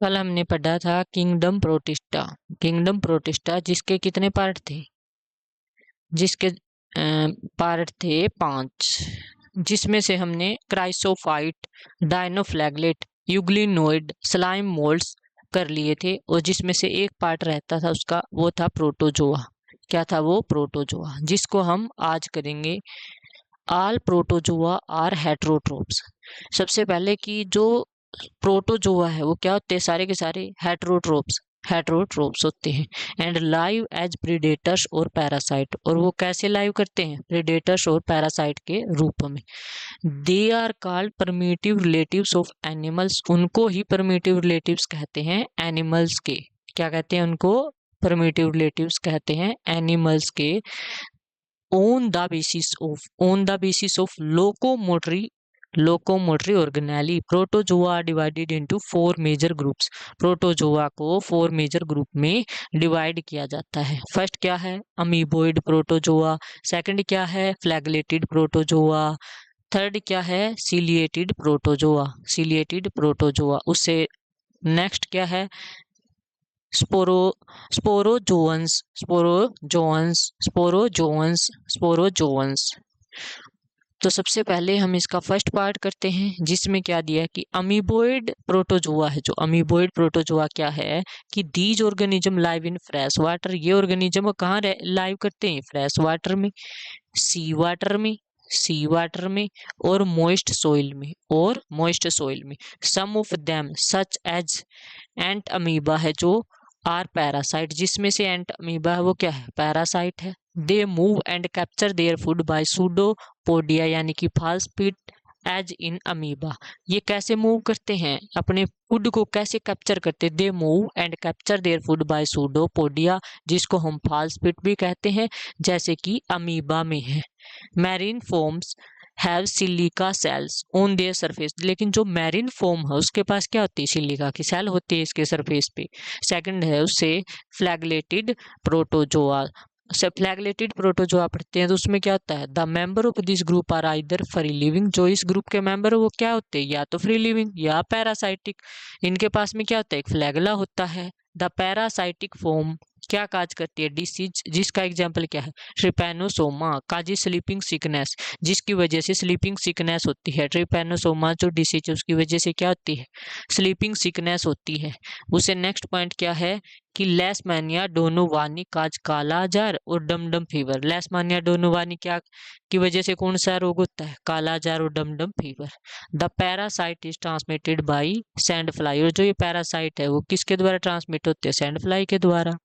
कल हमने पढ़ा था किंगडम प्रोटिस्टा। किंगडम प्रोटिस्टा जिसके कितने पार्ट थे? जिसके पार्ट थे 5, जिसमें से हमने क्राइसोफाइट, डायनोफ्लैगलेट, यूग्लिनोइड, स्लाइम मोल्ड्स कर लिए थे, और जिसमें से एक पार्ट रहता था उसका, वो था प्रोटोजोआ। क्या था वो? प्रोटोजोआ, जिसको हम आज करेंगे। All protozoa are heterotrophs. सबसे पहले कि जो प्रोटोजोआ है वो क्या होते हैं? सारे के सारे हेटरोट्रोप्स होते हैं। एंड लाइव एज प्रीडेटर्स और पैरासाइट। और वो कैसे लाइव करते हैं? प्रीडेटर्स और पैरासाइट के रूप में। They are called primitive relatives of animals. उनको ही परमिटिव रिलेटिव्स कहते हैं एनिमल्स के। क्या कहते हैं उनको? परमिटिव रिलेटिव्स कहते हैं एनिमल्स के। on the basis of locomotory organelle, protozoa are divided into 4 major groups. Protozoa को 4 मेजर ग्रुप में डिवाइड किया जाता है। फर्स्ट क्या है? Amoeboid protozoa. सेकंड क्या है? फ्लैगलेटेड प्रोटोजोआ। थर्ड क्या है? Ciliated protozoa. उससे नेक्स्ट क्या है? स्पोरोजोअन्स। तो सबसे पहले हम इसका फर्स्ट पार्ट करते हैं, जिसमें क्या दिया है कि अमीबोइड प्रोटोजोआ है। जो अमीबोइड प्रोटोजोआ क्या है कि these organism live in fresh water. ये ऑर्गेनिज्म कहाँ लाइव करते हैं? फ्रेश वाटर में, सी वाटर में और मॉइस्ट सॉइल में। Some of them such as entamoeba है जो आर पैरासाइट। जिसमें से एंट अमीबा है वो क्या है? पैरासाइट है। They move and capture their food by pseudopodia, यानी कि false feet as in amoeba. ये कैसे मूव करते हैं? अपने फूड को कैसे कैप्चर करते हैं? दे move and capture their food by pseudopodia, जिसको हम फाल्स पिट भी कहते हैं, जैसे कि अमीबा में है। Marine forms have silica cells on their surface. लेकिन जो मैरीन फॉर्म है उसके पास क्या होती है? सिलिका की सेल होती है इसके सरफेस पे। सेकंड है उससे फ्लैगलेटेड प्रोटोजोआ। फ्लैगलेटेड प्रोटोजोआ पढ़ते हैं तो उसमें क्या होता है? The member of this group are either free living. जो इस ग्रुप के मेंबर है वो क्या होते हैं? या तो फ्री लिविंग या पैरासाइटिक। इनके पास में क्या होता है? एक फ्लैगला होता है। द पैरासाइटिक फॉर्म क्या काज करती है? डिसीज, जिसका एग्जाम्पल क्या है? ट्रिपैनोसोमा काजी स्लीपिंग सिकनेस, जिसकी वजह से स्लीपिंग सिकनेस होती है। ट्रिपैनोसोमा जो डिसीज है उसकी वजह से क्या होती है? स्लीपिंग सिकनेस होती है। उसे नेक्स्ट पॉइंट क्या है कि लेशमानिया डोनोवानी काज काला जार और डमडम फीवर। लेशमानिया डोनोवानी क्या की वजह से कौन सा रोग होता है? काला जार और Dumdum fever. The parasite is transmitted by sand fly. और जो ये पैरासाइट है वो किसके द्वारा ट्रांसमिट होते हैं? सैंड फ्लाई के द्वारा।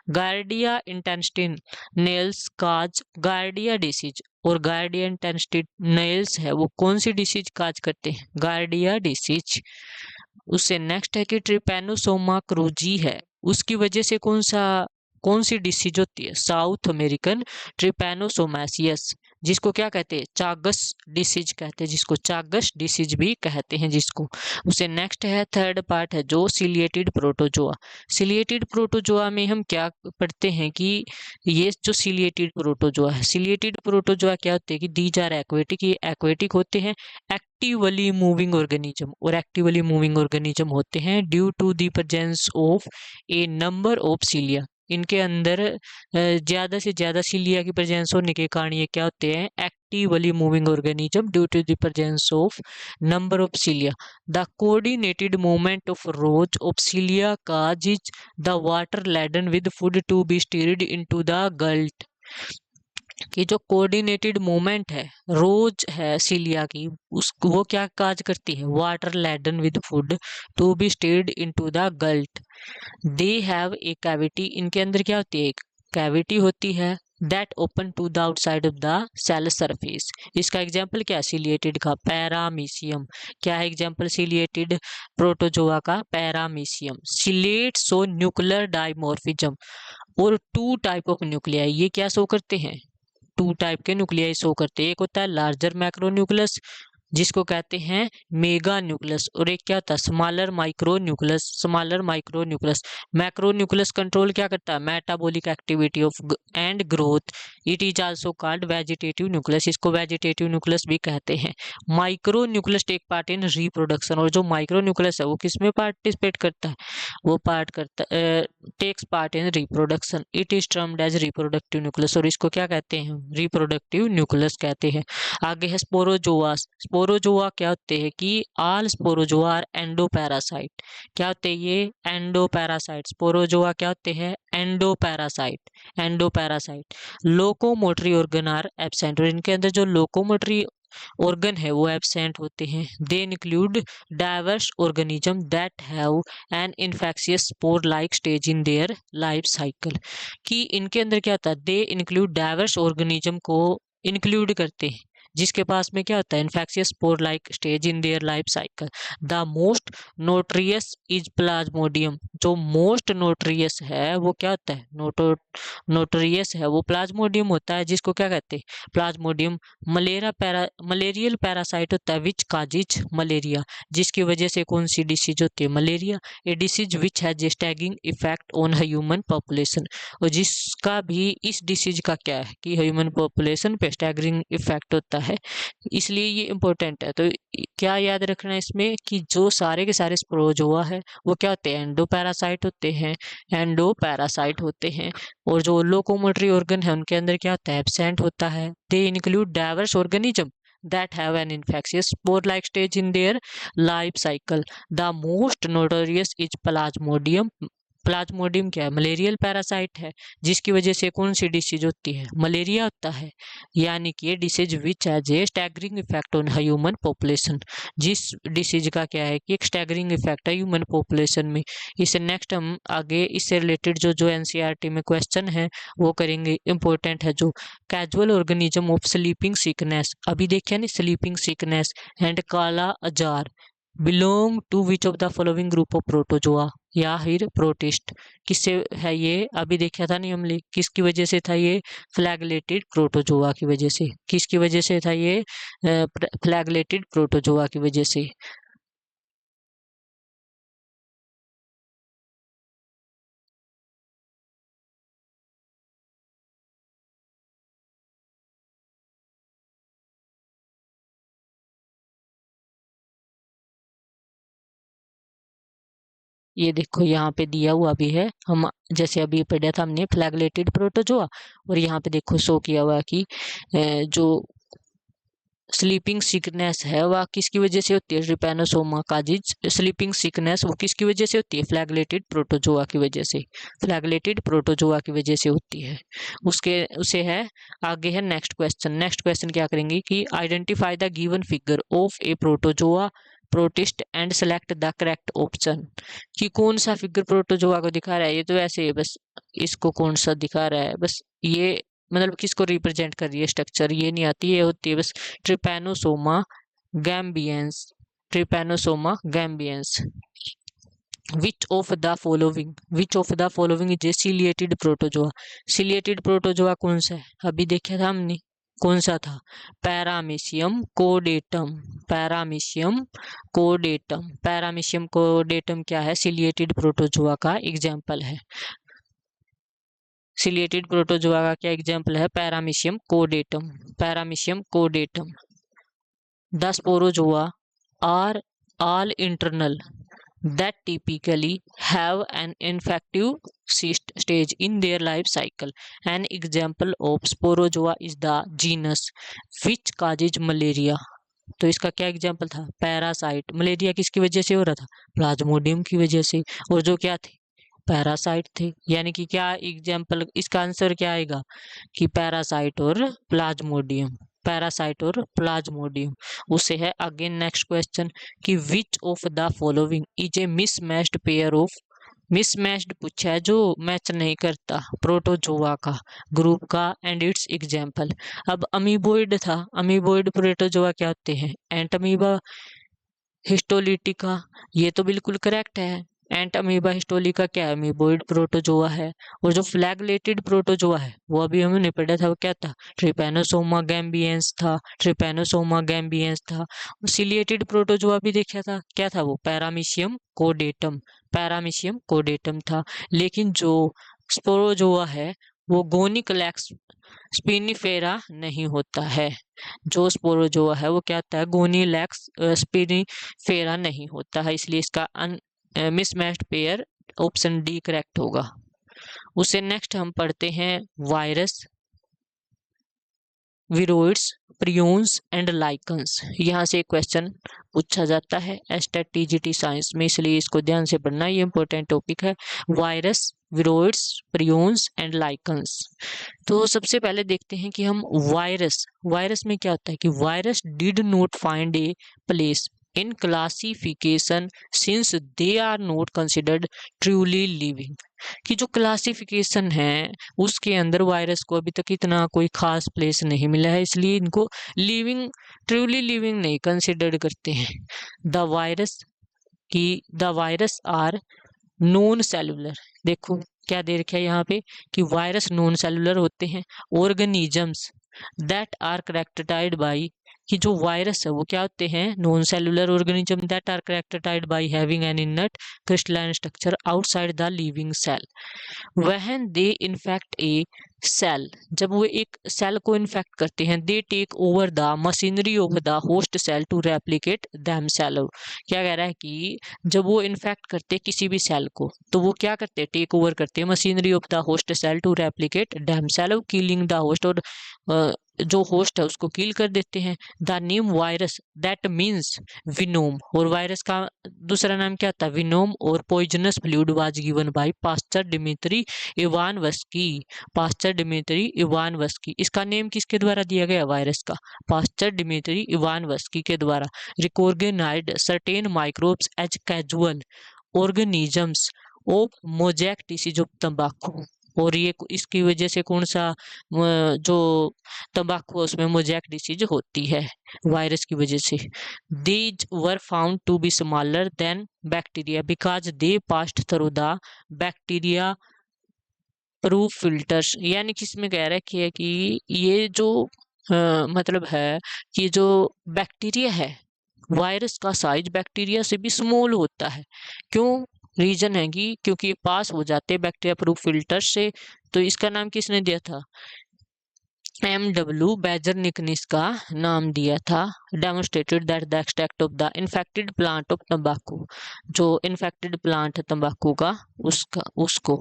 गार्डिया इंटेस्टिन नेल्स काज गार्डिया डिसीज। और गार्डिया इंटेस्टिन नेल्स है वो कौन सी डिसीज काज करते हैं? गार्डिया डिसीज। उससे नेक्स्ट है कि ट्रिपैनोसोमा क्रूजी है, उसकी वजह से कौन सी डिसीज होती है? साउथ अमेरिकन ट्रिपैनोसोमासियस, जिसको क्या कहते हैं? चागस डिसीज कहते हैं, जिसको चागस डिसीज भी कहते हैं जिसको। उसे नेक्स्ट है थर्ड पार्ट है जो सिलिएटेड प्रोटोजोआ। सिलिएटेड प्रोटोजोआ में हम क्या पढ़ते हैं कि ये जो सिलिएटेड प्रोटोजोआ क्या होते हैं कि दीज आर एक्वेटिक। ये एक्वेटिक होते हैं, एक्टिवली मूविंग ऑर्गेनिज्म। और एक्टिवली मूविंग ऑर्गेनिज्म होते हैं due to the presence of a number of cilia. इनके अंदर ज्यादा से ज्यादा सिलिया की प्रेजेंस होने के कारण ये क्या होते हैं? Actively moving organism due to the presence of number of cilia. The coordinated movement of rows of cilia causes the water laden with food to be steered into the gullet. कि जो coordinated movement है रोज है cilia की, उसको वो क्या cause करती है? Water laden with food to be steered into the gullet. They have a cavity. इनके अंदर क्या होती है? एक कैविटी होती है that open to the outside of the cell surface. इसका एग्जाम्पल क्या है? सिलिएटेड का पैरामीशियम। क्या है एग्जाम्पल सिलिएटेड प्रोटोजोआ का? Paramecium. Ciliate show nuclear dimorphism. और 2 टाइप ऑफ न्यूक्लियाई ये क्या शो करते हैं? 2 टाइप के न्यूक्लियाई शो करते हैं। एक होता है लार्जर मैक्रोन्यूक्लियस जिसको कहते हैं मेगा न्यूक्लियस, और एक क्या होता है smaller micro nucleus. Smaller micro nucleus, macro nucleus control क्या करता है metabolic activity of and growth. It is also called vegetative nucleus, इसको वेजिटेटिव न्यूक्लियस भी कहते हैं। Micro nucleus take part in reproduction, और जो माइक्रो न्यूक्लियस है वो किसमें पार्टिसिपेट करता है, वो पार्ट करता takes part in reproduction. It is termed as reproductive nucleus, और इसको क्या कहते हैं रिप्रोडक्टिव न्यूक्लियस कहते हैं। आगे है स्पोरोजोआ। स्पोरोजोआ क्या होते हैं कि ऑल स्पोरोजोआ आर एंडोपैरासाइट। क्या होते हैं ये एंडोपैरासाइट। स्पोरोजोआ क्या होते हैं endoparasite. Endoparasite locomotory organ are absent, और इनके अंदर जो लोकोमोटरी ऑर्गन है वो एब्सेंट होते हैं। They include diverse organism that have an infectious spore like stage in their life cycle. कि इनके अंदर क्या होता है दे इंक्लूड डाइवर्स ऑर्गेनिज्म को इंक्लूड करते हैं जिसके पास में क्या होता है infectious spore like stage in their life cycle. The most notorious is plasmodium, जो मोस्ट नोटरियस है वो क्या होता है नोटरियस है वो प्लाज्मोडियम होता है, जिसको क्या कहते हैं प्लाज्मोडियम। मलेरियल पैरासाइट होता है विच काजिज मलेरिया, जिसकी वजह से कौन सी डिसीज होती है malaria. A disease which has staggering effect on human population, और जिसका भी इस डिसीज का क्या है कि ह्यूमन पॉपुलेशन पे स्टैगरिंग इफेक्ट होता है, इसलिए ये इंपॉर्टेंट है। तो क्या याद रखना है इसमें कि जो सारे के सारे स्पोरोजोआ है वो क्या होते हैं एंडोपैरासाइट होते हैं, एंडोपैरासाइट होते हैं। और जो लोकोमोटरी ऑर्गन है उनके अंदर क्या होता है एब्सेंट होता है। They include diverse organism that have an infectious spore-like stage in their life cycle. The most notorious is Plasmodium. Plasmodium क्या है मलेरियल पैरासाइट है, जिसकी वजह से कौन सी डिसीज होती है मलेरिया होता है। यानी कि ये disease which has a staggering effect on human population, जिस डिसीज का क्या है कि एक स्टैगरिंग इफेक्ट है ह्यूमन पॉपुलेशन में। इससे नेक्स्ट हम आगे इससे रिलेटेड जो एनसीईआरटी में क्वेश्चन है वो करेंगे। इंपॉर्टेंट है जो causal organism of sleeping sickness, अभी देखिए ना sleeping sickness and kala azar belong to which of the following group of protozoa, या फिर प्रोटिस्ट। किससे है ये अभी देखा था नहीं हमने, किसकी वजह से था ये फ्लैगलेटेड प्रोटोजोआ की वजह से। किसकी वजह से था ये फ्लैगलेटेड प्रोटोजोआ की वजह से। ये देखो यहाँ पे दिया हुआ भी है, हम जैसे अभी पढ़ा था हमने फ्लैगलेटेड प्रोटोजोआ, और यहाँ पे देखो शो किया हुआ कि जो स्लीपिंग सिकनेस है वह किसकी वजह से होती है ट्रिपैनोसोमा काजिज। स्लीपिंग सिकनेस वो किसकी वजह से होती है फ्लैगलेटेड प्रोटोजोआ की वजह से, फ्लैगलेटेड प्रोटोजोआ की वजह से होती है। उसके उसे है आगे है नेक्स्ट क्वेश्चन। नेक्स्ट क्वेश्चन क्या करेंगे कि identify the given figure of A protozoa protist and select the correct option. कि कौन सा फिगर प्रोटोजोआ को दिखा रहा है, ये तो ऐसे है बस, इसको कौन सा दिखा रहा है बस, ये मतलब किसको रिप्रेजेंट कर रही है स्ट्रक्चर ये नहीं आती, ये होती है बस Trypanosoma gambiense. Trypanosoma gambiense. Which of the following is a ciliated protozoa. Ciliated protozoa कौन सा है अभी देखा था हमने, कौन सा था paramecium caudatum. Paramecium caudatum, paramecium caudatum क्या है सिलिएटेड प्रोटोजोआ का एग्जाम्पल है। सिलिएटेड प्रोटोजोआ का क्या एग्जाम्पल है paramecium caudatum. Paramecium caudatum. The sporozoa are all internal that typically have an infective stage in their life cycle. An example of sporozoa is the genus which causes malaria. तो इसका क्या example था parasite. Malaria किसकी वजह से हो रहा था प्लाज्मोडियम की वजह से, और जो क्या थे पैरासाइट थे। यानी कि क्या एग्जाम्पल इसका आंसर क्या आएगा कि पैरासाइट और प्लाज्मोडियम, पैरासाइट और प्लाज्मोडियम। उससे है अगेन नेक्स्ट क्वेश्चन कि which of the following is a mismatched pair of. Mismatched पूछा है जो मैच नहीं करता प्रोटोजोआ का ग्रुप का एंड इट्स एग्जाम्पल। अब अमीबोइड था, अमीबोइड प्रोटोजोआ क्या होते हैं एंटमीबा हिस्टोलिटिका, ये तो बिल्कुल करेक्ट है। एंट अमीबा हिस्टोलिका क्या है, अमीबोइड प्रोटोजोआ है। और जो फ्लैगलेटेड प्रोटोजोआ है वो अभी हमने पढ़ा था, वो क्या था, ट्रिपैनोसोमा गैम्बियंस था, ट्रिपैनोसोमा गैम्बियंस था। सिलिएटेड प्रोटोजोआ भी देखा था, क्या था वो, पैरामीशियम कोडेटम, पैरामीशियम कोडेटम था। लेकिन जो स्पोरोजोआ है वो गोनिकलैक्स स्पिनिफेरा नहीं होता है। जो स्पोरोजोआ है वो क्या होता है, गोनीलैक्स स्पिनिफेरा नहीं होता है, इसलिए इसका mismatched pair option D correct होगा। उससे नेक्स्ट हम पढ़ते हैं virus, viroids, prions and lichens. यहाँ से एक क्वेश्चन पूछा जाता है एस्टेट टीजीटी साइंस में, इसलिए इसको ध्यान से पढ़ना, ये इंपॉर्टेंट टॉपिक है। Virus, viroids, prions and lichens. तो सबसे पहले देखते हैं कि हम वायरस, वायरस में क्या होता है कि virus did not find a place in classification since they are not considered truly living. कि जो क्लासिफिकेशन है उसके अंदर वायरस को अभी तक इतना कोई खास प्लेस नहीं मिला है, इसलिए इनको लिविंग, ट्रूली लिविंग नहीं कंसिडर्ड करते हैं। The virus are non cellular. देखो क्या दे रखा है यहाँ पे कि वायरस नॉन सेलुलर होते हैं। Organisms that are characterized by, कि जो वायरस है वो क्या होते हैं, non cellular organism that are characterized by having an inert crystalline structure outside the living cell. When they infect a cell, जब वो एक सेल को इन्फेक्ट करते हैं, they take over the machinery of the host cell to replicate themselves. क्या कह रहा है कि जब वो इन्फेक्ट करते किसी भी सेल को, तो वो क्या करते हैं, टेक ओवर करते हैं machinery of the host cell to replicate themselves, killing the host, और जो होस्ट है उसको किल कर देते हैं। The name virus that means venom, और वायरस का दूसरा नाम क्या था, विनोम। और poisonous fluid was given by Pasteur Dmitri Ivanovsky, Pasteur Dmitri Ivanovsky. इसका नेम किसके द्वारा दिया गया, वायरस का, पास्टर डिमित्री इवानवस्की के द्वारा। Recognized certain microbes as causal organisms of mosaic disease of तंबाकू। और ये इसकी वजह से कौन सा जो तंबाकू उसमें मोजैक डिसीज होती है वायरस की वजह से। These were found to be smaller than bacteria because they passed through the bacteria proof filters. यानी कि इसमें कह रखी है कि ये जो मतलब है कि जो बैक्टीरिया है, वायरस का साइज बैक्टीरिया से भी स्मॉल होता है। क्यों, रीजन है कि क्योंकि पास हो जाते हैं बैक्टीरिया प्रूफ फिल्टर से। तो इसका नाम किसने दिया था, MW बेजरनिक ने इसका नाम दिया था। Demonstrated that the extract of the infected plant of तंबाकू, जो इन्फेक्टेड प्लांट है तंबाकू का, उसको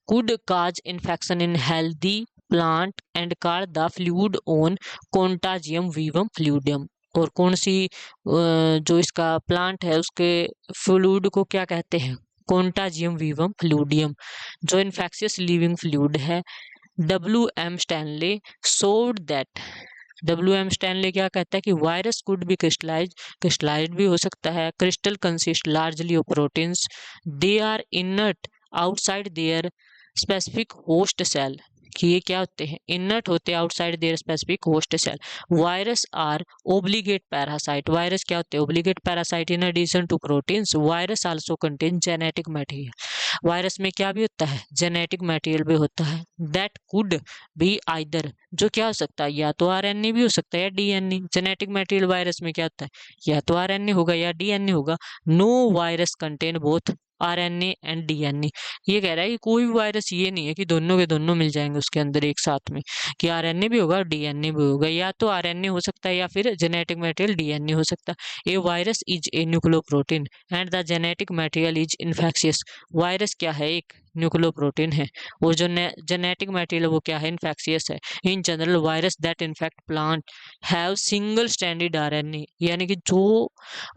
could cause infection in healthy plant and call the fluid on contagium vivum fluidum. और कौन सी जो इसका प्लांट है उसके फ्लूइड को क्या कहते हैं, कॉन्टाजियम वीवम फ्लूइडियम, जो इन्फेक्शियस लिविंग फ्लूइड है। WM Stanley showed that, WM Stanley क्या कहता है कि वायरस कुड बी क्रिस्टलाइज भी हो सकता है, crystal consist largely of proteins, they are inert outside their specific host cell, कि ये क्या होते हैं, इनर्ट होते हैं outside their specific host cell. Virus are obligate parasite, virus क्या होते हैं, obligate parasite in addition to proteins. Virus also contain genetic material, virus में क्या भी होता है, जेनेटिक मटेरियल भी होता है। दैट कुड बी आइदर, जो क्या हो सकता है, या तो RNA भी हो सकता है या DNA। जेनेटिक मटेरियल वायरस में क्या होता है, या तो RNA होगा या DNA होगा। No virus contain both RNA and DNA। ये कह रहा है कि कोई भी वायरस ये नहीं है कि दोनों के दोनों मिल जाएंगे उसके अंदर एक साथ में, कि RNA भी होगा और DNA भी होगा, या तो RNA हो सकता है या फिर जेनेटिक मटेरियल DNA हो सकता है। A virus is a nucleoprotein and the genetic material is infectious. Virus क्या है, एक न्यूक्लियोप्रोटीन है, और जो जेनेटिक मटेरियल वो क्या है, इन्फेक्शियस है। In general virus that infect plant have single standard RNA, यानी कि जो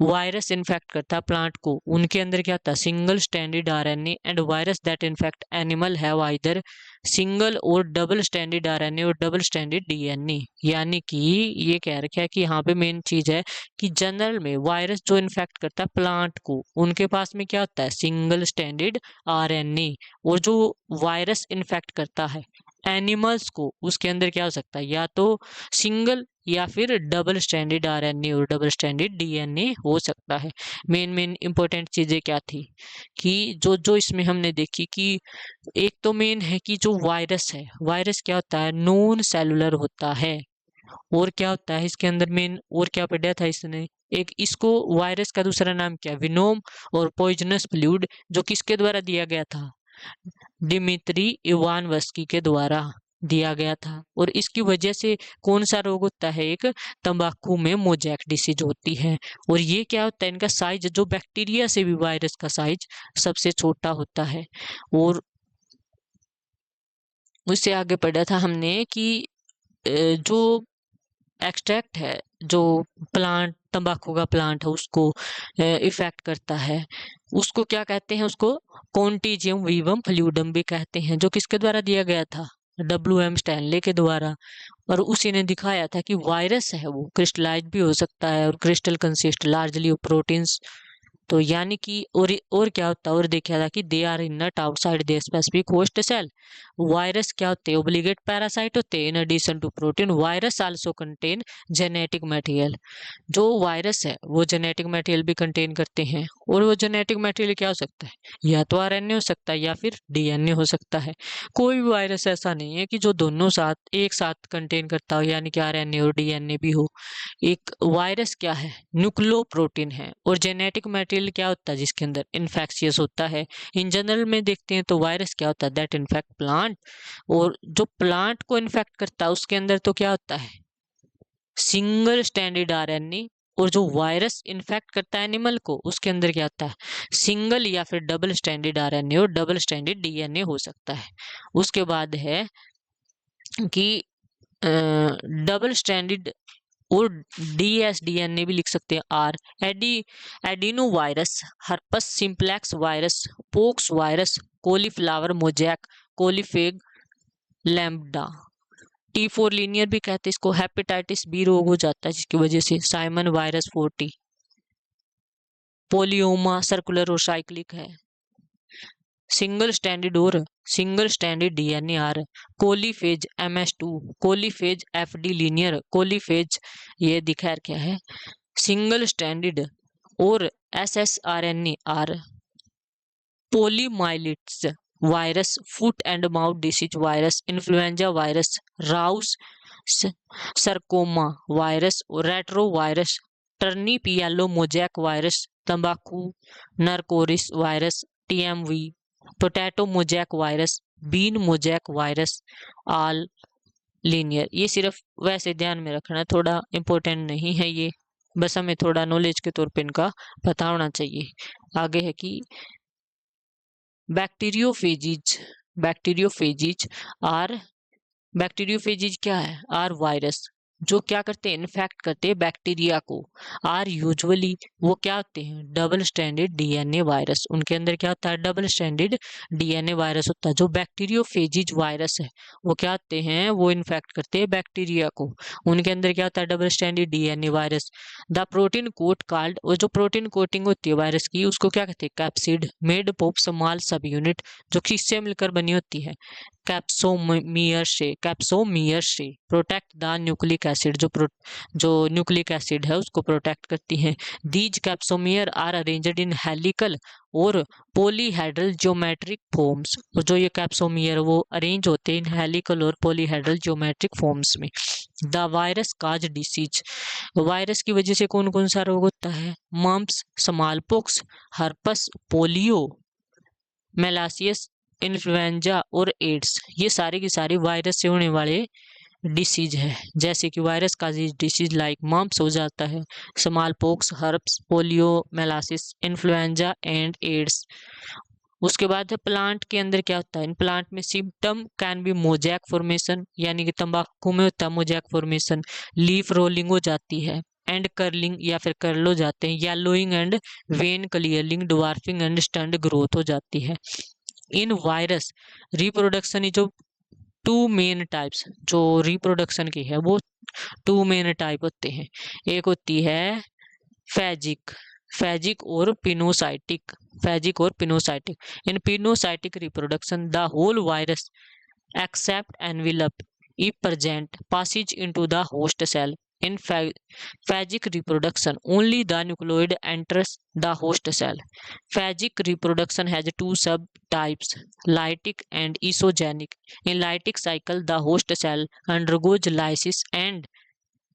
वायरस इन्फेक्ट करता है प्लांट को उनके अंदर क्या होता है, single standard RNA। And virus that infect animal have either single और डबल स्टैंडर्ड RNA और डबल स्टैंडर्ड DNA। यानी कि ये कह रखा है कि यहाँ पे मेन चीज है कि जनरल में वायरस जो इन्फेक्ट करता है प्लांट को, उनके पास में क्या होता है, सिंगल स्टैंडर्ड RNA। और जो वायरस इन्फेक्ट करता है एनिमल्स को, उसके अंदर क्या हो सकता है, या तो सिंगल या फिर डबल स्ट्रैंडेड आरएनए और डबल स्ट्रैंडेड डीएनए हो सकता है। मेन इंपॉर्टेंट चीजें क्या थी कि जो इसमें हमने देखी कि एक तो मेन है कि जो वायरस है, वायरस क्या होता है, नॉन सेलुलर होता है। और क्या होता है इसके अंदर मेन, और क्या पढ़ा था इसने, एक इसको वायरस का दूसरा नाम क्या, विनोम और पॉइजनस फ्लूइड, जो किसके द्वारा दिया गया था, डिमित्री इवानवस्की के द्वारा दिया गया था। और इसकी वजह से कौन सा रोग होता है, एक तंबाकू में मोजैक डिसीज होती है। और ये क्या होता है, इनका साइज जो बैक्टीरिया से भी वायरस का साइज सबसे छोटा होता है। और उससे आगे पढ़ा था हमने कि जो एक्सट्रैक्ट है, जो प्लांट तंबाकू का प्लांट है उसको इफेक्ट करता है, उसको क्या कहते हैं, उसको कॉन्टीजियम वीवम फ्लूइडम भी कहते हैं, जो किसके द्वारा दिया गया था, WM स्टैनले के द्वारा। और उसी ने दिखाया था कि वायरस है वो क्रिस्टलाइज भी हो सकता है और crystal consist largely of proteins. तो यानी कि और क्या होता है, और देखा था कि they are inert outside the specific host cell. Virus क्या होते हैं, ओब्लिगेट पैरासाइट होते हैं। In addition to protein virus also contain genetic material. जो वायरस है वो जेनेटिक मटेरियल भी कंटेन करते हैं। और वो जेनेटिक मटेरियल क्या हो सकता है, या तो आरएनए हो सकता है या फिर डीएनए हो सकता है। कोई भी वायरस ऐसा नहीं है कि जो दोनों साथ एक साथ कंटेन करता हो, यानी कि आरएनए और डीएनए भी हो। एक वायरस क्या है, न्यूक्लियो प्रोटीन है। और जेनेटिक मटेरियल क्या होता है, जिसके अंदर इन्फेक्शियस होता है। इन जनरल में देखते हैं तो वायरस क्या होता है, दैट इन्फेक्ट प्लांट। और जो प्लांट को इन्फेक्ट करता है उसके अंदर तो क्या होता है, सिंगल स्टैंडर्ड आरएनए। और जो वायरस इन्फेक्ट करता है एनिमल को, उसके अंदर क्या होता है, सिंगल या फिर डबल स्टैंडर्ड आरएनए और डबल स्टैंडर्ड डीएनए हो सकता है। उसके बाद है कि डबल स्टैंडर्ड और DSDNA भी लिख सकते हैं। Are adeno virus, herpes simplex virus, pox virus, cauliflower mosaic, coliphage lambda. T4 linear भी कहते हैं इसको। हेपेटाइटिस बी रोग हो जाता है जिसकी वजह से, साइमन वायरस 40। पोलियोमा सर्कुलर और साइक्लिक है। Single standard DNA are, coliphage MS2, coliphage FD linear, coliphage ये दिखा क्या है, सिंगल स्टैंडर्ड और SSRNA are, poliomyelitis virus, foot and mouth disease virus, influenza virus, Rous sarcoma virus, retro virus, turnip yellow mosaic virus, तंबाकू necrosis virus, TMV, potato mosaic virus, bean mosaic virus, all linear. ये सिर्फ वैसे ध्यान में रखना, थोड़ा important नहीं है ये, बस हमें थोड़ा नॉलेज के तौर पे इनका पता होना चाहिए। आगे है कि बैक्टीरियोफेजिज क्या है, आर वायरस जो क्या करते हैं, इन्फेक्ट करते हैं बैक्टीरिया को। आर यूजुअली वो क्या होते हैं, डबल स्टैंडर्ड डीएनए वायरस। उनके अंदर क्या होता है, डबल स्टैंडर्ड डीएनए वायरस होता है। जो बैक्टीरियोफेजिज वायरस है वो क्या होते हैं, वो इन्फेक्ट करते हैं बैक्टीरिया को। उनके अंदर क्या होता है, double standard DNA virus. The protein coat called, और जो प्रोटीन कोटिंग होती है वायरस की उसको क्या कहते हैं, capsid made of small subunit, जो किससे मिलकर बनी होती है, कैप्सोमियर से प्रोटेक्ट द न्यूक्लिक एसिड, जो न्यूक्लिक एसिड है उसको प्रोटेक्ट करती हैं। These capsomere are arranged in helical और पॉलीहेड्रल ज्योमेट्रिक फॉर्म्स। जो ये कैप्सोमियर वो अरेंज होते हैं इन हेलिकल और पॉलीहेड्रल ज्योमेट्रिक फॉर्म्स में। The virus cause disease, virus की वजह से कौन कौन सा रोग होता है, mumps, small pox, herpes, polio, मेलासियस, influenza और एड्स। ये सारे की सारी वायरस से होने वाले डिसीज है। जैसे कि वायरस का डिसीज लाइक मम्प्स हो जाता है, small pox, herpes, polio, measles, influenza and AIDS. उसके बाद है प्लांट के अंदर क्या होता है, इन प्लांट में symptom can be mosaic formation, यानी कि तंबाकू में होता है मोजैक फॉर्मेशन, लीफ रोलिंग हो जाती है, एंड कर्लिंग या फिर कर्ल हो जाते हैं, yellowing and vein clearing, dwarfing and stunt growth हो जाती है। इन वायरस रिप्रोडक्शन जो टू मेन टाइप्स, जो रिप्रोडक्शन की है वो टू मेन टाइप होते हैं। एक होती है फैजिक और pinocytic, in pinocytic reproduction the whole virus except envelope if present passes into the host cell In phagic reproduction, only the nucleoid enters the host cell. Phagic reproduction has two subtypes, lytic and isogenic. In lytic cycle, the host cell undergoes lysis, and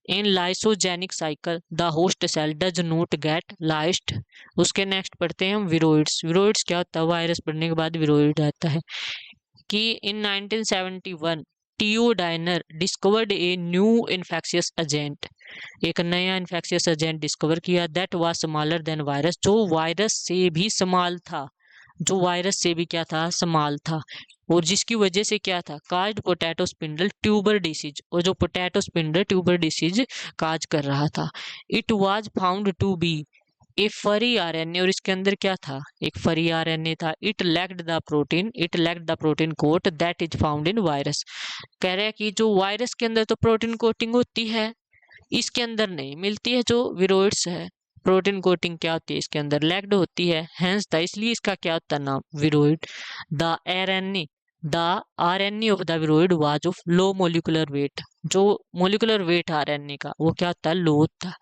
in lysogenic cycle the host cell does not get lysed. उसके next पढ़ते हैं हम viroids. Viroids क्या होता है? Virus पढ़ने के बाद विरोइड आता है कि in 1971 T O Diener discovered a new infectious agent. एक नया इन्फेक्शियस एजेंट डिस्कवर किया that was smaller than virus, जो वायरस से भी स्मॉल था, जो वायरस से भी क्या था? स्मॉल था, और जिसकी वजह से क्या था? Caused potato spindle tuber disease, और जो potato spindle tuber disease cause कर रहा था। It was found to be a free RNA, और इसके अंदर क्या था? एक फरी आरएनए था। It lacked the protein coat that is found in virus. कह रहे हैं कि जो वायरस के अंदर तो प्रोटीन कोटिंग होती है, इसके अंदर नहीं मिलती है। जो विरोइड्स है, प्रोटीन कोटिंग क्या होती है? इसके अंदर लैक्ड होती है, हेंस द, इसलिए इसका क्या होता है नाम? Viroid. The RNA of the viroid was of low molecular weight, जो मोलिकुलर वेट आरएनए का वो क्या होता है? लो होता है।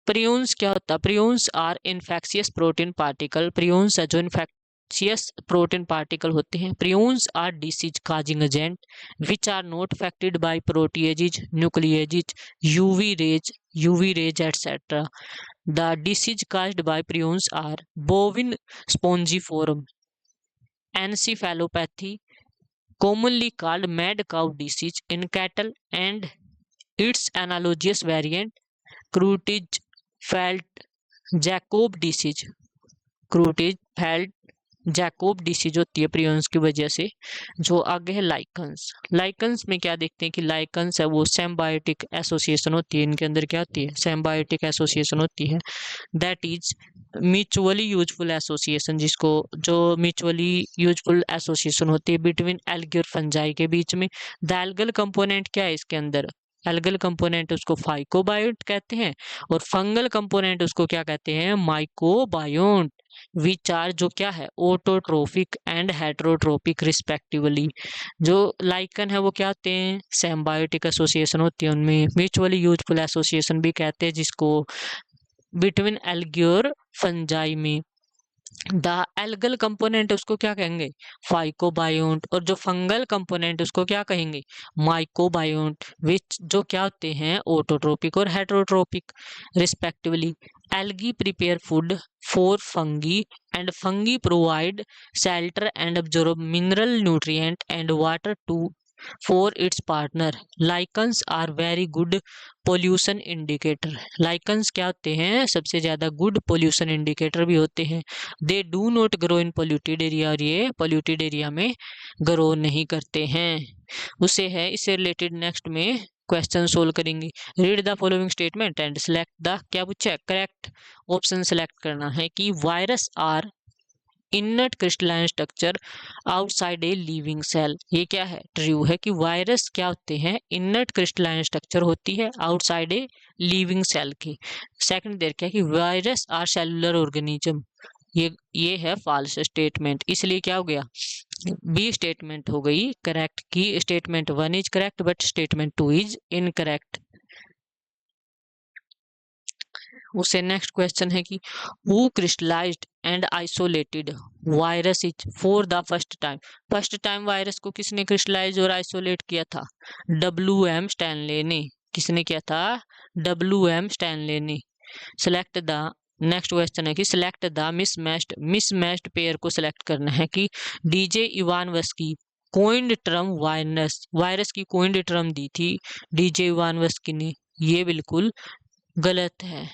प्रियून्स क्या होता है? Prions are infectious protein particle. Prions है जो इन्फेक्शियस प्रोटीन पार्टिकल होते हैं। Prions are disease causing agent which are not affected by proteases, nucleases, UV rays etcetera. The disease caused by prions are bovine spongiform, encephalopathy, commonly called mad cow disease in cattle, and its analogous variant Creutzfeldt-Jakob disease। Creutzfeldt-Jakob disease होती है प्रियंस की वजह से। जो आगे है lichens. Lichens में क्या देखते हैं कि लाइकन्स है वो सिम्बायोटिक एसोसिएशन होती है। इनके अंदर क्या होती है? सिम्बायोटिक एसोसिएशन होती है। That is mutually useful association, जिसको जो म्यूचुअली यूजफुल एसोसिएशन होती है बिटवीन एल्गी और फंजाई के बीच में। द एल्गल कंपोनेंट क्या है इसके अंदर? एल्गल कंपोनेंट उसको फाइकोबायोट कहते हैं, और फंगल कंपोनेंट उसको क्या कहते हैं? माइकोबायोट। विच आर जो क्या है? Autotrophic and heterotrophic respectively. जो लाइकन है वो क्या होते हैं? सिम्बायोटिक एसोसिएशन होती है उनमें। म्यूचुअली यूजफुल एसोसिएशन भी कहते हैं जिसको बिटवीन एल्गी और फंजाई में। द एल्गल कंपोनेंट उसको क्या कहेंगे? फाइकोबायोट। और जो फंगल कंपोनेंट उसको क्या कहेंगे? माइकोबायोट। विच जो क्या होते हैं? ऑटोट्रोपिक और heterotrophic respectively. Algae prepare food for fungi and fungi provide shelter and absorb mineral nutrient and water to for its partner. Lichens are very good pollution indicator. Lichens क्या होते हैं? सबसे ज्यादा good pollution indicator भी होते हैं। They do not grow in polluted area, और ये polluted area में grow नहीं करते हैं। उसे है इससे रिलेटेड नेक्स्ट में क्वेश्चन सोल्व करेंगे। Read the following statement and select the, क्या पूछा है? करेक्ट ऑप्शन सेलेक्ट करना है कि virus are inert crystalline structure outside a living cell. ये क्या है? ट्रू है कि वायरस क्या होते हैं? इनर्ट क्रिस्टलाइन स्ट्रक्चर होती है आउटसाइड ए लिविंग सेल की। सेकंड देर क्या कि वायरस आर सेलुलर ऑर्गेनिज्म। ये है फॉल्स स्टेटमेंट, इसलिए क्या हो गया? बी स्टेटमेंट हो गई करेक्ट की statement 1 is correct but statement 2 is incorrect. उससे नेक्स्ट क्वेश्चन है कि who crystallised and isolated virus is for the first time. First time virus को किसने क्रिस्टलाइज और आइसोलेट किया था? WM स्टैनले ने। किसने किया था? WM स्टैनले ने। सिलेक्ट द, नेक्स्ट क्वेश्चन है कि सिलेक्ट द मिसमैच्ड पेयर को सिलेक्ट करना है कि DJ Ivanovsky coined term virus की कोइंड टर्म दी थी DJ इवानोव्स्की ने। ये बिल्कुल गलत है।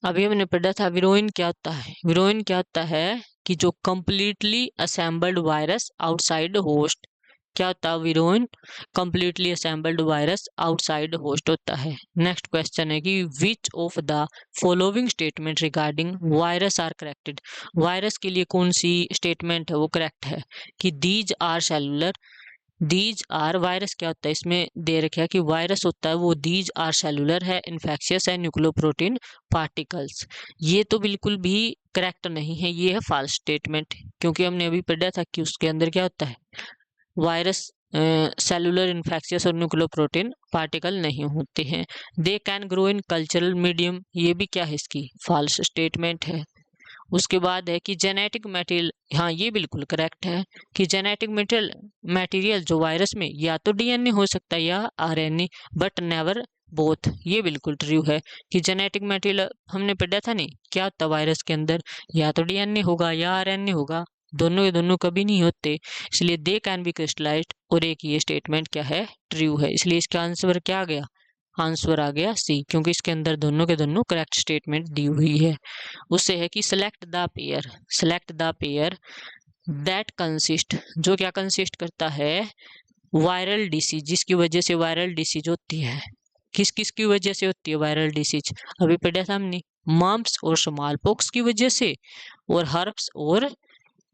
अभी हमने पढ़ा था विरोइन क्या होता है। विरोइन क्या होता है कि जो completely assembled virus outside host. क्या होता है virion? Completely assembled virus outside host होता है। नेक्स्ट क्वेश्चन है कि which of the following statement regarding virus are corrected. Virus के लिए कौन सी स्टेटमेंट है वो करेक्ट है? कि these are cellular, these are virus क्या होता है, इसमें दे रखा है कि वायरस होता है वो दीज आर सेलुलर है, इन्फेक्शियस है, न्यूक्लियोप्रोटीन पार्टिकल्स। ये तो बिल्कुल भी करेक्ट नहीं है, ये है फॉल्स स्टेटमेंट, क्योंकि हमने अभी पढ़ा था कि उसके अंदर क्या होता है, वायरस सेलुलर, इन्फेक्शियस और न्यूक्लियोप्रोटीन पार्टिकल नहीं होते हैं। They can grow in cultural medium, ये भी क्या है, इसकी फॉल्स स्टेटमेंट है। उसके बाद है कि जेनेटिक मटेरियल, हाँ ये बिल्कुल करेक्ट है कि जेनेटिक मटेरियल जो वायरस में या तो डीएनए हो सकता है या आरएनए, बट नेवर बोथ, ये बिल्कुल ट्रू है कि जेनेटिक मटेरियल हमने पढ़ा था नहीं क्या होता वायरस के अंदर, या तो डीएनए होगा या आरएनए होगा, दोनों के दोनों कभी नहीं होते, इसलिए दे कैन बी क्रिस्टलाइज्ड, और एक ये स्टेटमेंट क्या है, ट्रू है, इसलिए इसका आंसर क्या आ गया, आंसर आ गया सी, क्योंकि इसके अंदर दोनों के दोनों करेक्ट स्टेटमेंट दी हुई है। उससे है कि select the pair that consist, जो क्या कंसिस्ट करता है, वायरल डिसीज, जिसकी वजह से वायरल डिसीज होती है। किस किस की वजह से होती है वायरल डिसीज, अभी पढ़ा था हमने, मम्प्स और स्मॉल पॉक्स की वजह से, और हर्प्स और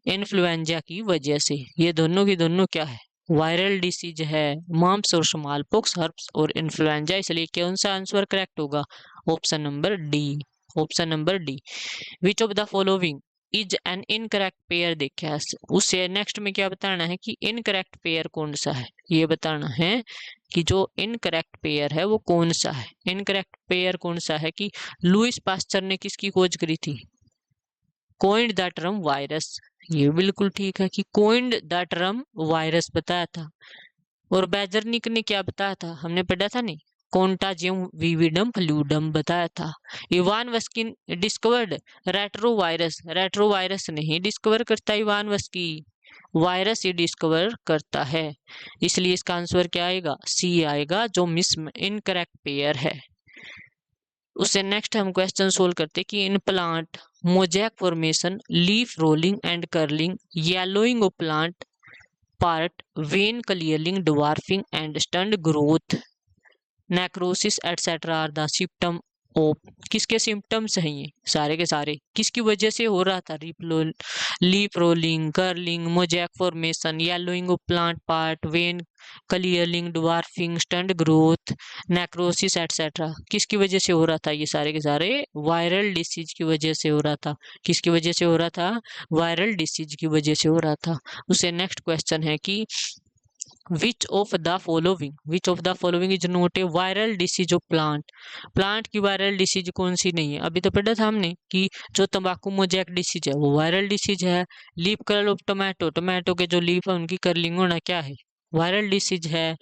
इन्फ्लुएंजा की वजह से, ये दोनों की दोनों क्या है, वायरल डिसीज है, मम्प्स और स्मॉल पॉक्स, हर्प्स और इन्फ्लुएंजा, इसलिए कौन सा आंसर करेक्ट होगा, option number D, option number D. Which of the following is an incorrect pair, देखा है उससे नेक्स्ट में क्या बताना है कि इनकरेक्ट पेयर कौन सा है, ये बताना है कि जो इनकरेक्ट पेयर है वो कौन सा है। इनकरेक्ट पेयर कौन सा है कि लुइस पास्चर ने किसकी खोज करी थी, कोइंड द टर्म वायरस, ये बिल्कुल ठीक है कि कोइंड द टर्म वायरस बताया था। और बेजरनिक ने क्या बताया था, हमने पढ़ा था नहीं, कॉन्टाजियम विविडम फ्लूडम बताया था। इवान वस्किन डिस्कवर्ड रेट्रोवायरस, रेट्रोवायरस नहीं डिस्कवर करता इवान वस्की, वायरस ही डिस्कवर करता है, इसलिए इसका आंसर क्या आएगा, सी आएगा, जो मिस इनकरेक्ट पेयर है। उससे नेक्स्ट हम क्वेश्चन सोल्व करते कि in plant mosaic formation, leaf rolling and curling, yellowing of plant part, vein clearing, dwarfing and stunned growth, necrosis etcetera are the symptom of, किसके सिम्टम्स हैं ये सारे के सारे, किसकी वजह से हो रहा था, leaf rolling, curling, mosaic formation, yellowing of plant part, vein clearing, dwarfing, stunt growth, necrosis etcetera, किसकी वजह से हो रहा था, ये सारे के सारे वायरल डिसीज की वजह से हो रहा था। किसकी वजह से हो रहा था, वायरल डिसीज की वजह से हो रहा था। उससे नेक्स्ट क्वेश्चन है कि which of the following is not a viral disease of plant, plant की वायरल डिसीज कौन सी नहीं है, अभी तो पढ़ा था हमने कि जो तंबाकू मोजैक डिसीज है वो वायरल डिसीज है। Leaf curl of tomato, tomato के जो लीफ है उनकी कर्लिंग होना क्या है, वायरल डिसीज है।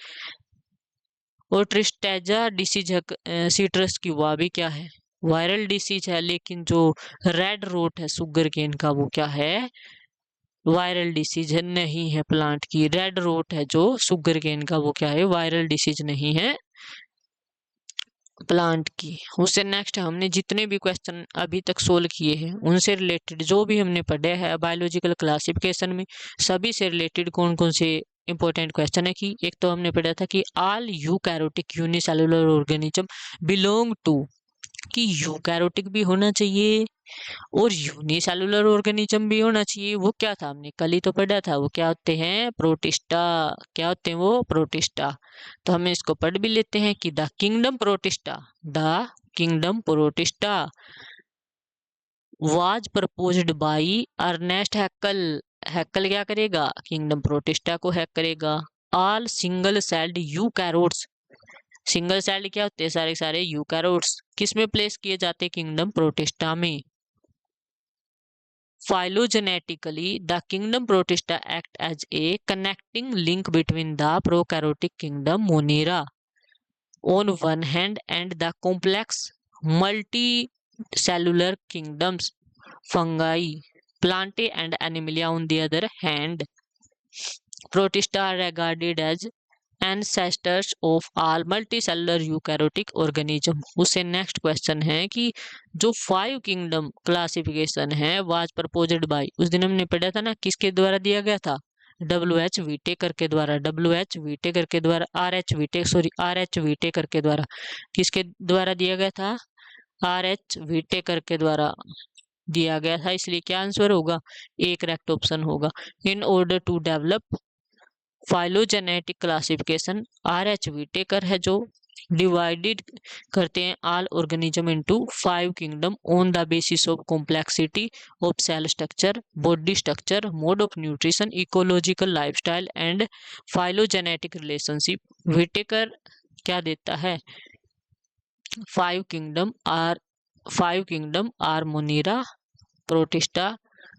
और ट्रिस्टेजा डिसीज है सीट्रस की, वह भी क्या है, वायरल डिसीज है। लेकिन जो रेड रोट है शुगर केन का वो क्या है, वायरल डिसीज है नहीं है, प्लांट की रेड रोट है जो शुगर केन का वो क्या है, वायरल डिसीज नहीं है प्लांट की। उससे नेक्स्ट हमने जितने भी क्वेश्चन अभी तक सोल्व किए हैं उनसे रिलेटेड जो भी हमने पढ़े हैं बायोलॉजिकल क्लासिफिकेशन में, सभी से रिलेटेड कौन कौन से इंपॉर्टेंट क्वेश्चन है कि एक तो हमने पढ़ा था कि all eukaryotic unicellular organism belong to, कि यूकैरियोटिक भी होना चाहिए और यूनिसेलुलर ऑर्गेनिज्म भी होना चाहिए, वो क्या था हमने कल ही तो पढ़ा था, वो क्या होते हैं, प्रोटिस्टा, क्या होते हैं वो, प्रोटिस्टा। तो हम इसको पढ़ भी लेते हैं कि the kingdom protista, the kingdom protista was proposed by Ernest Haeckel, Haeckel क्या करेगा, किंगडम प्रोटिस्टा को हैक करेगा। All single celled eukaryotes, single celled क्या होते हैं, सारे सारे यूकैरियोट्स किस में प्लेस किए जाते हैं, किंगडम प्रोटिस्टा में। Phylogenetically, the kingdom Protista act as a connecting link between the prokaryotic kingdom Monera on one hand and the complex multicellular kingdoms fungi, Plantae and Animalia on the other hand. Protista are regarded as ancestors of all multicellular eukaryotic organism। उससे next question है कि जो 5 kingdom classification है was proposed by, उस दिन हमने पढ़ा था ना किसके द्वारा दिया गया था, WH व्हीटेकर के द्वारा, WH व्हीटेकर के द्वारा, RH व्हीटेकर के द्वारा, किसके द्वारा दिया गया था, RH व्हीटेकर के द्वारा दिया गया था, इसलिए क्या आंसर होगा, एक करेक्ट ऑप्शन होगा। In order to develop phylogenetic classification RH Whittaker है जो डिवाइडेड करते हैं all organism into 5 kingdom on the basis of complexity of cell structure, body structure, mode of nutrition, ecological lifestyle and phylogenetic relationship. Whittaker क्या देता है? 5 kingdom are Monera, Protista,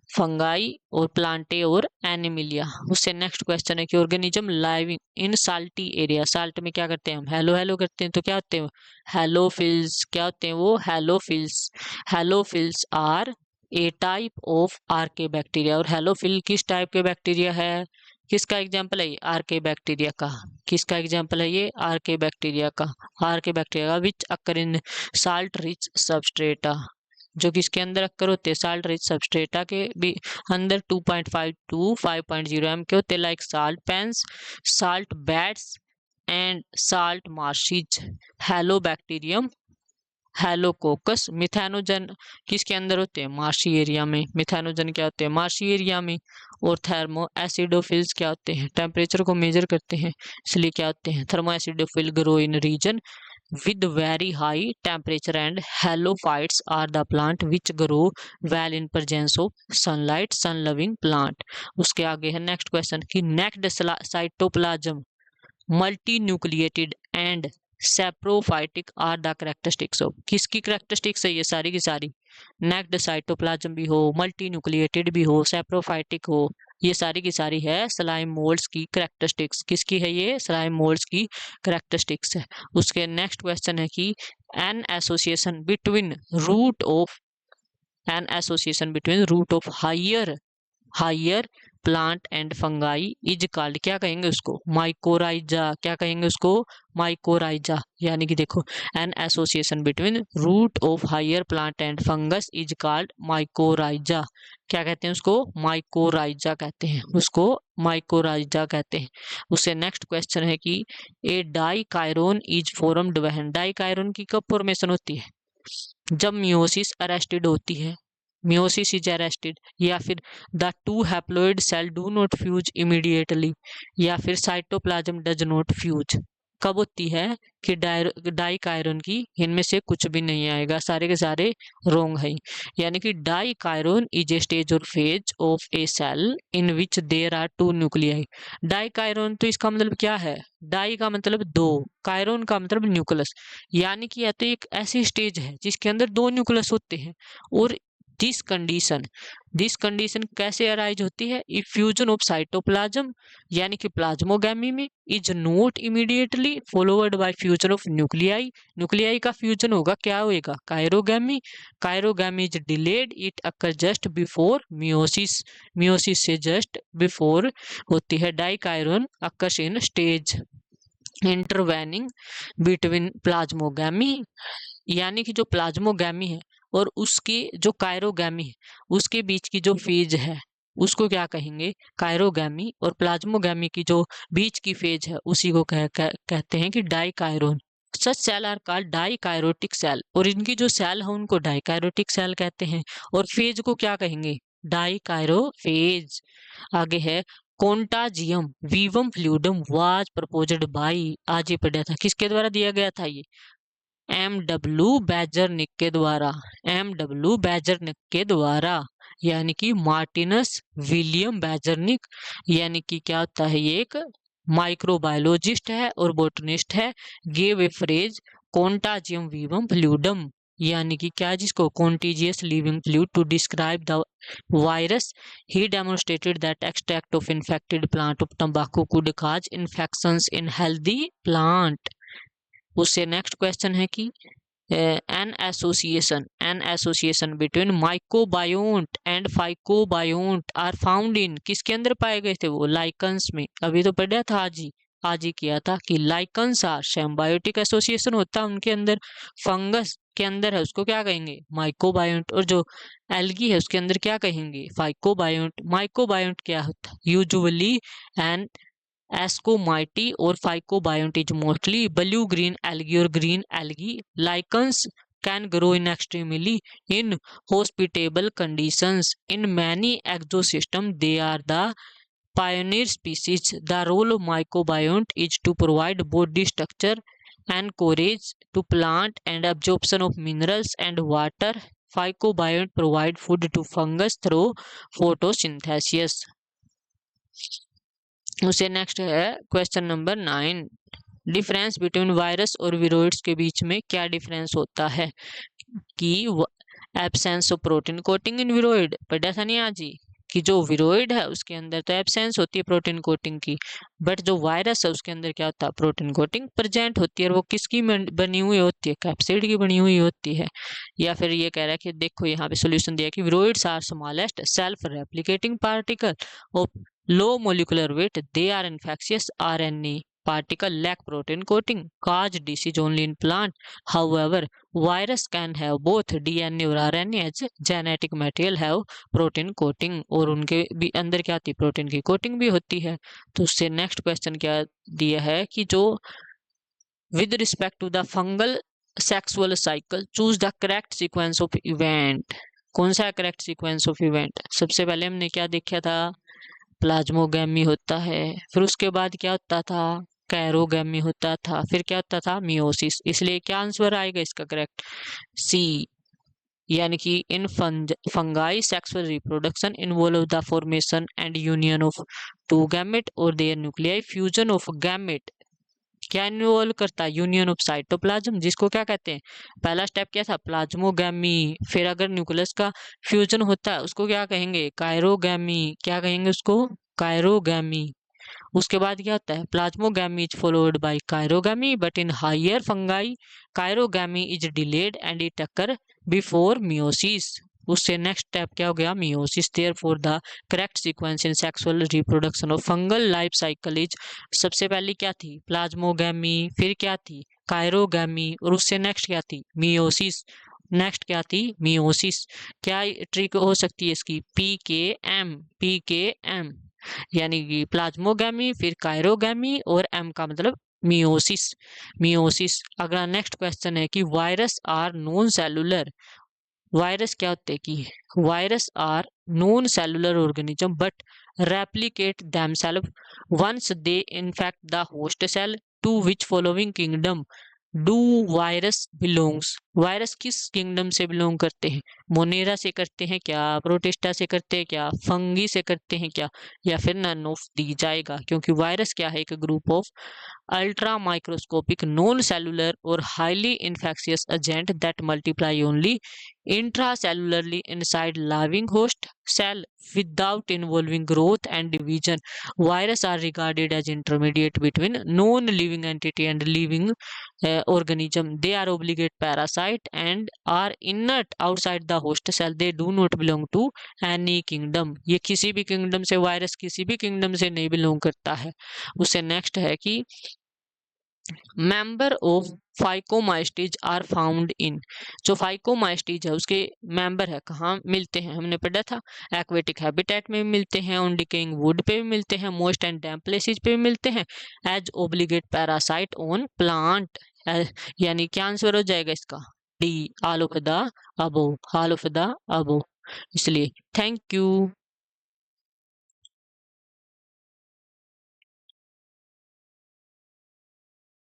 fungi और Plantae और Animalia. उससे next question है कि organism living in salty area, salt में क्या करते हैं हम? हेलो हेलो करते हैं, तो क्या होते हैं? हेलोफिल्स। क्या होते हैं वो? Halophiles. Halophiles are a type of archaebacteria. और हेलोफिल किस टाइप के बैक्टीरिया है? किसका एग्जाम्पल है ये? आर्के बैक्टीरिया का। किसका एग्जाम्पल है ये? आर्के बैक्टीरिया का। आर्के बैक्टीरिया का विच अकर इन साल्ट रिच सबस्ट्रेटा, जो किसके अंदर अक्कर होते हैं? साल्ट रिच सबस्ट्रेटा के भी अंदर 2.5 टू 5.0 एम के होते हैं, like salt pans, salt beds and salt marshes. Halobacterium, halococcus, methanogen किसके अंदर होते हैं? मार्शी एरिया में। मिथेनोजन क्या होते हैं? मार्शी एरिया में। और थर्मो एसिडोफिल्स क्या होते हैं? टेम्परेचर को मेजर करते हैं, इसलिए क्या होते हैं? Thermoacidophile grow in region with very high temperature, and halophytes are the plant which grow well in presence of sunlight, sun loving plant। उसके आगे है नेक्स्ट क्वेश्चन कि naked cytoplasm multinucleated and saprophytic are the characteristics of. किसकी characteristics है ये सारी की सारी? नेक्ड साइटोप्लाज्म भी हो, मल्टी न्यूक्लिएटेड भी हो, सेप्रोफाइटिक हो, ये सारी की सारी है स्लाइम मोल्ड्स की कैरेक्टरिस्टिक्स। किसकी है ये? स्लाइम मोल्ड्स की कैरेक्टरिस्टिक्स है। उसके नेक्स्ट क्वेश्चन है कि an association between root of higher plant and fungi is called, क्या कहेंगे उसको? माइकोराइजा। क्या कहेंगे उसको? माइकोराइजा। यानी कि देखो, an association between root of higher plant and fungus is called mycorrhiza. क्या कहते हैं उसको? माइकोराइजा कहते हैं उसको, माइकोराइजा कहते हैं। उससे नेक्स्ट क्वेश्चन है कि ए डाइकायरोन इज फॉर्म्ड व्हेन। डाइकायरोन की कब फॉर्मेशन होती है? जब मियोसिस अरेस्टेड होती है, मियोसिस इज अरेस्टेड, या फिर the two haploid cell do not fuse immediately, या फिर साइटोप्लाज्म डज नॉट फ्यूज। कब होती है? कि डाइकायरोन की इनमें से कुछ भी नहीं आएगा, सारे के सारे रोंग है। यानी कि डाइकायरोन इज ए स्टेज और phase of a cell in which there are two nuclei. Dikaryon, तो इसका मतलब क्या है? डाई का मतलब दो, कायरोन का मतलब न्यूक्लियस। यानी कि यह तो एक ऐसी स्टेज है जिसके अंदर दो न्यूक्लियस होते हैं। और दिस कंडीशन कैसे अराइज होती है? इफ फ्यूजन ऑफ साइटोप्लाज्म, यानी कि प्लाज्मोगैमी में, is not immediately followed by fusion of nuclei. Nuclei का फ्यूजन होगा, क्या होएगा? Karyogamy. Karyogamy is delayed, it occur just before meiosis. Meiosis से जस्ट बिफोर होती है। Dikaryon occurs in stage intervening between plasmogamy, यानी कि जो प्लाज्मोगैमी है और उसके जो कायरोगैमी है, उसके बीच की जो फेज है उसको क्या कहेंगे? कायरोगैमी। और प्लाज्मोगैमी की जो बीच की फेज है उसी को कहते हैं कि डाइकायरोन। सच सेल आर कॉल्ड डाइकायरोटिक सेल, और इनकी जो सेल है उनको डाइकायरोटिक सेल कहते हैं। और फेज को क्या कहेंगे? डाइकायरोफेज। आगे है कॉन्टाजियम vivum fluidum was proposed by, आज ये पढ़ा था, किसके द्वारा दिया गया था ये? M.W. बैजरनिक के द्वारा। M.W. बैजरनिक के द्वारा, यानी कि मार्टिनस विलियम बैजरनिक, यानी कि क्या होता है? ये एक माइक्रोबायोलॉजिस्ट है और बोटनिस्ट है। Gave a phrase contagium vivum fluidum, यानी कि क्या? जिसको contagious living fluid to describe the virus. He demonstrated that extract of infected plant of तंबाकू could cause infections in healthy plant. उससे नेक्स्ट क्वेश्चन है कि an association between mycobiont and phycobiont are found in, किसके अंदर पाए गए थे वो? लाइकन्स में। अभी तो पढ़ा था आज ही किया था कि लाइकन्स आर सिम्बायोटिक एसोसिएशन होता है उनके अंदर। फंगस के अंदर है उसको क्या कहेंगे? माइकोबायोन्ट। और जो एल्गी है उसके अंदर क्या कहेंगे? फाइकोबायोन्ट। माइकोबायोन्ट क्या होता है? यूजुअली एन एस्कोमाइटी और phycobiont is mostly blue green algae और green algae. Lichens can grow in extremely in hospitable conditions in many exosystem, they are the pioneer species. The role of microbiome is to provide body structure and courage to plant and absorption of minerals and water. Phycobiont provide food to fungus through photosynthesis. उससे next है question number 9, difference between virus और viroids के बीच में क्या difference होता है कि absence of protein coating इन विरोइड, पढ़ा था नहीं आज ही कि जो विरोइड है उसके अंदर तो एब्सेंस होती है प्रोटीन कोटिंग की, बट जो वायरस है उसके अंदर क्या होता है, प्रोटीन कोटिंग प्रेजेंट होती है और वो किसकी बनी हुई होती है, कैप्सिड की बनी हुई होती है। या फिर ये कह रहा है कि देखो यहाँ पे सोल्यूशन दिया कि viroids are smallest self replicating particle of low molecular weight, they are infectious RNA particle lack protein coating, cause disease only in plant. However, virus can have both DNA और RNA as genetic material have protein coating, और उनके भी अंदर क्या आती है, protein की coating भी होती है। तो उससे नेक्स्ट क्वेश्चन क्या दिया है कि जो with respect to the fungal sexual cycle choose the correct sequence of event. कौन सा करेक्ट सीक्वेंस ऑफ इवेंट? सबसे पहले हमने क्या देखा था, प्लाज्मोगैमी होता है, फिर उसके बाद क्या होता था, कैरोगैमी होता था, फिर क्या होता था, मियोसिस। इसलिए क्या आंसर आएगा इसका करेक्ट, सी, यानी कि in fungi sexual reproduction involve the formation and union of two gamete और their nuclei, fusion of gamete क्या इन्वॉल्व करता है, यूनियन ऑफ साइटोप्लाज्म, जिसको क्या कहते हैं, पहला स्टेप क्या था, प्लाज्मोगैमी, फिर अगर न्यूक्लियस का फ्यूजन होता है उसको क्या कहेंगे, कायरोगैमी, क्या कहेंगे उसको, कायरोगैमी। उसके बाद क्या होता है, plasmogamy is followed by karyogamy, but in higher fungi karyogamy is delayed and it occur before meiosis. उससे नेक्स्ट स्टेप क्या हो गया, meiosis. Therefore the correct sequence in sexual reproduction of fungal life cycle is, सबसे पहले क्या थी, plasmogamy, फिर क्या थी, कायरोगैमी, और उससे नेक्स्ट क्या थी, मियोसिस। नेक्स्ट क्या थी, मियोसिस। क्या ट्रिक हो सकती है इसकी, PKM, यानी कि प्लाज्मोगैमी, फिर कायरोगैमी और M का मतलब मियोसिस। अगला नेक्स्ट क्वेश्चन है कि virus are non cellular, virus क्या होते हैं कि virus are non cellular organism but replicate themselves once they infect the host cell, to which following kingdom do virus belongs, virus किस किंगडम से belong करते हैं, मोनेरा से करते हैं क्या, प्रोटिस्टा से करते हैं क्या, फंगी से करते हैं क्या, या फिर नन ऑफ दी जाएगा, क्योंकि वायरस क्या है, एक group of ultra microscopic non cellular और highly infectious agent that multiply only intracellularly inside living host cell without involving growth and division. Viruses are regarded as intermediate between non-living entity and living organism. They are obligate parasite and are inert outside the host cell. They do not belong to any kingdom. ये किसी भी kingdom से, virus किसी भी kingdom से नहीं belong करता है। उससे नेक्स्ट है कि member of phycomycetes are found in, जो फाइकोमाइस्टीज है उसके मेंबर है कहाँ मिलते हैं, हमने पढ़ा था एक्वेटिक हैबिटेट में भी मिलते हैं, ऑन डिकेइंग वुड पे भी मिलते हैं, मोस्ट एंड डैम्प प्लेसेस पे भी मिलते हैं, as obligate parasite on plant. यानी क्या आंसर हो जाएगा इसका, D, all of the above, all of the above. इसलिए थैंक यू।